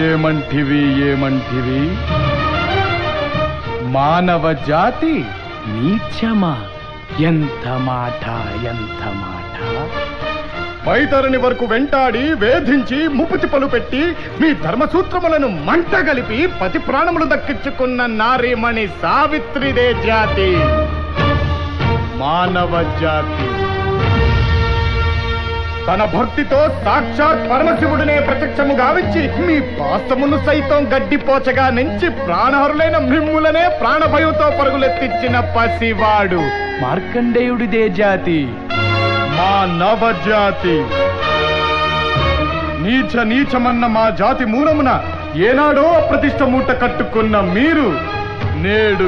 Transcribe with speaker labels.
Speaker 1: ఏమంటివి మానవ జాతి నీచమా? ఎంత మాట! వైతరుని వరకు వెంటాడి వేధించి ముప్పుతిప్పలు పెట్టి మీ ధర్మసూత్రములను మంటగలిపి పతి ప్రాణములు దక్కించుకున్న నారీమణి సావిత్రిదే జాతి, మానవ జాతి. తన భక్తితో సాక్షాత్ పరమశివుడినే ప్రత్యక్షము గావించి మీ పాసమును సైతం గడ్డిపోచగా నుంచి ప్రాణహరులైన మిమ్ములనే ప్రాణభయంతో పరుగులెత్తించిన పసివాడు మార్కండేయుడిదే జాతి, మా నవజాతి. నీచమన్న మా జాతి మూలమున ఏనాడో అప్రతిష్ట మూట కట్టుకున్న మీరు నేడు